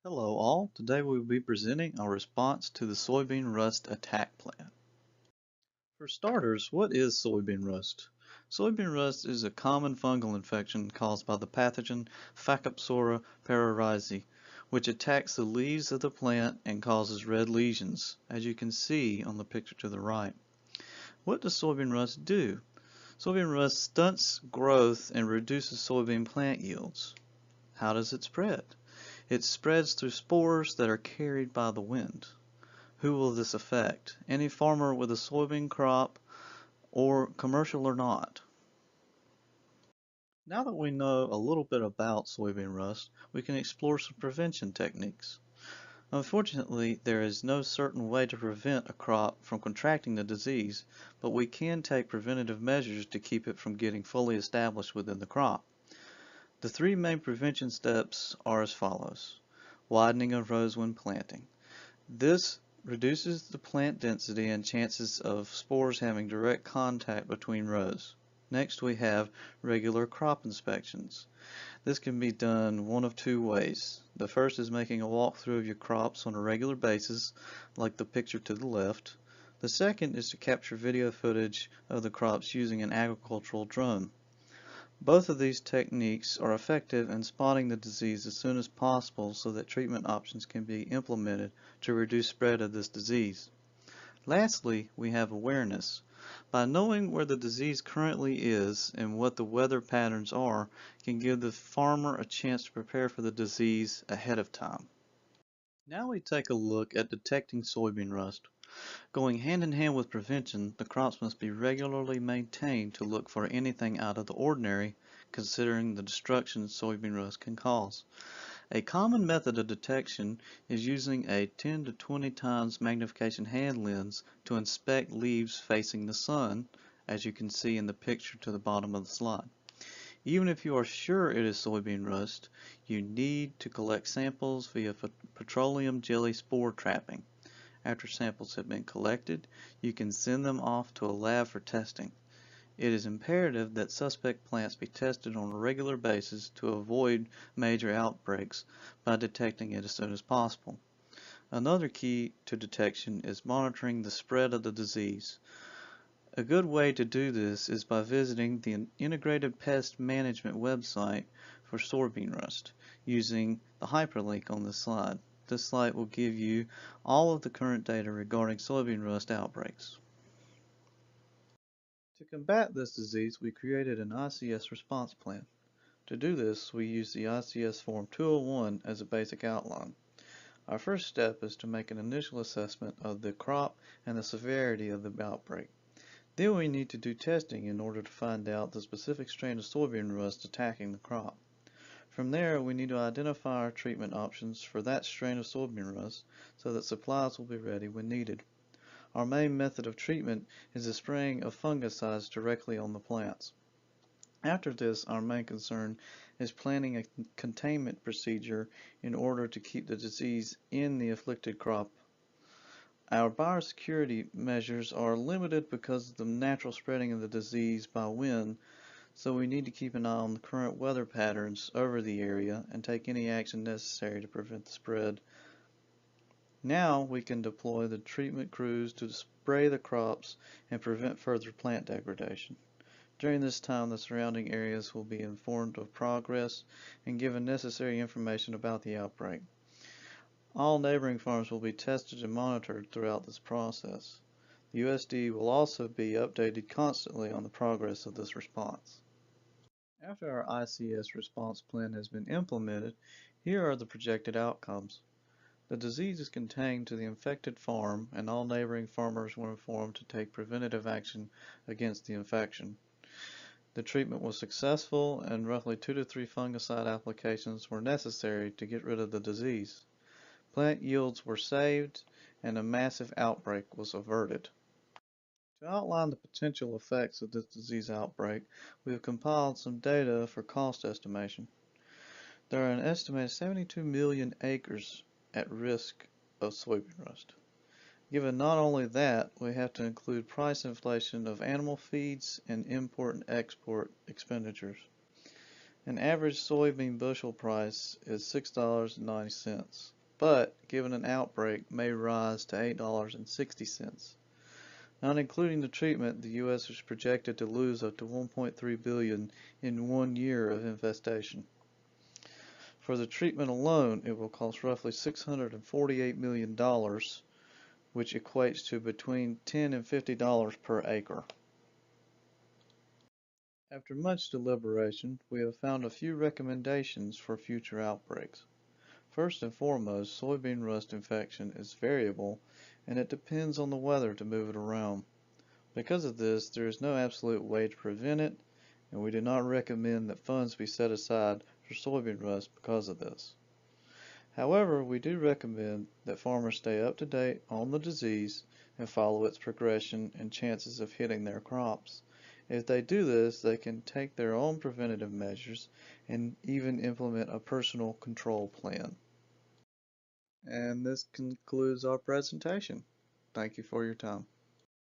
Hello all, today we will be presenting our response to the soybean rust attack plan. For starters, what is soybean rust? Soybean rust is a common fungal infection caused by the pathogen Phacophthora pararhizae, which attacks the leaves of the plant and causes red lesions, as you can see on the picture to the right. What does soybean rust do? Soybean rust stunts growth and reduces soybean plant yields. How does it spread? It spreads through spores that are carried by the wind. Who will this affect? Any farmer with a soybean crop or commercial or not. Now that we know a little bit about soybean rust, we can explore some prevention techniques. Unfortunately, there is no certain way to prevent a crop from contracting the disease, but we can take preventative measures to keep it from getting fully established within the crop. The three main prevention steps are as follows. Widening of rows when planting. This reduces the plant density and chances of spores having direct contact between rows. Next we have regular crop inspections. This can be done one of two ways. The first is making a walkthrough of your crops on a regular basis, like the picture to the left. The second is to capture video footage of the crops using an agricultural drone. Both of these techniques are effective in spotting the disease as soon as possible so that treatment options can be implemented to reduce spread of this disease. Lastly, we have awareness. By knowing where the disease currently is and what the weather patterns are, can give the farmer a chance to prepare for the disease ahead of time. Now we take a look at detecting soybean rust. Going hand in hand with prevention, the crops must be regularly maintained to look for anything out of the ordinary, considering the destruction soybean rust can cause. A common method of detection is using a 10 to 20 times magnification hand lens to inspect leaves facing the sun, as you can see in the picture to the bottom of the slide. Even if you are sure it is soybean rust, you need to collect samples via petroleum jelly spore trapping. After samples have been collected, you can send them off to a lab for testing. It is imperative that suspect plants be tested on a regular basis to avoid major outbreaks by detecting it as soon as possible. Another key to detection is monitoring the spread of the disease. A good way to do this is by visiting the Integrated Pest Management website for soybean rust using the hyperlink on this slide. This slide will give you all of the current data regarding soybean rust outbreaks. To combat this disease, we created an ICS response plan. To do this, we use the ICS Form 201 as a basic outline. Our first step is to make an initial assessment of the crop and the severity of the outbreak. Then we need to do testing in order to find out the specific strain of soybean rust attacking the crop. From there, we need to identify our treatment options for that strain of soybean rust so that supplies will be ready when needed. Our main method of treatment is the spraying of fungicides directly on the plants. After this, our main concern is planning a containment procedure in order to keep the disease in the afflicted crop. Our biosecurity measures are limited because of the natural spreading of the disease by wind, so we need to keep an eye on the current weather patterns over the area and take any action necessary to prevent the spread. Now we can deploy the treatment crews to spray the crops and prevent further plant degradation. During this time, the surrounding areas will be informed of progress and given necessary information about the outbreak. All neighboring farms will be tested and monitored throughout this process. The USD will also be updated constantly on the progress of this response. After our ICS response plan has been implemented, here are the projected outcomes. The disease is contained to the infected farm, and all neighboring farmers were informed to take preventative action against the infection. The treatment was successful, and roughly 2 to 3 fungicide applications were necessary to get rid of the disease. Plant yields were saved, and a massive outbreak was averted. To outline the potential effects of this disease outbreak, we have compiled some data for cost estimation. There are an estimated 72 million acres at risk of soybean rust. Given not only that, we have to include price inflation of animal feeds and import and export expenditures. An average soybean bushel price is $6.90, but given an outbreak may rise to $8.60. Not including the treatment, the U.S. is projected to lose up to $1.3 billion in 1 year of infestation. For the treatment alone, it will cost roughly $648 million, which equates to between $10 and $50 per acre. After much deliberation, we have found a few recommendations for future outbreaks. First and foremost, soybean rust infection is variable and it depends on the weather to move it around. Because of this, there is no absolute way to prevent it, and we do not recommend that funds be set aside for soybean rust because of this. However, we do recommend that farmers stay up to date on the disease and follow its progression and chances of hitting their crops. If they do this, they can take their own preventative measures and even implement a personal control plan. And this concludes our presentation. Thank you for your time.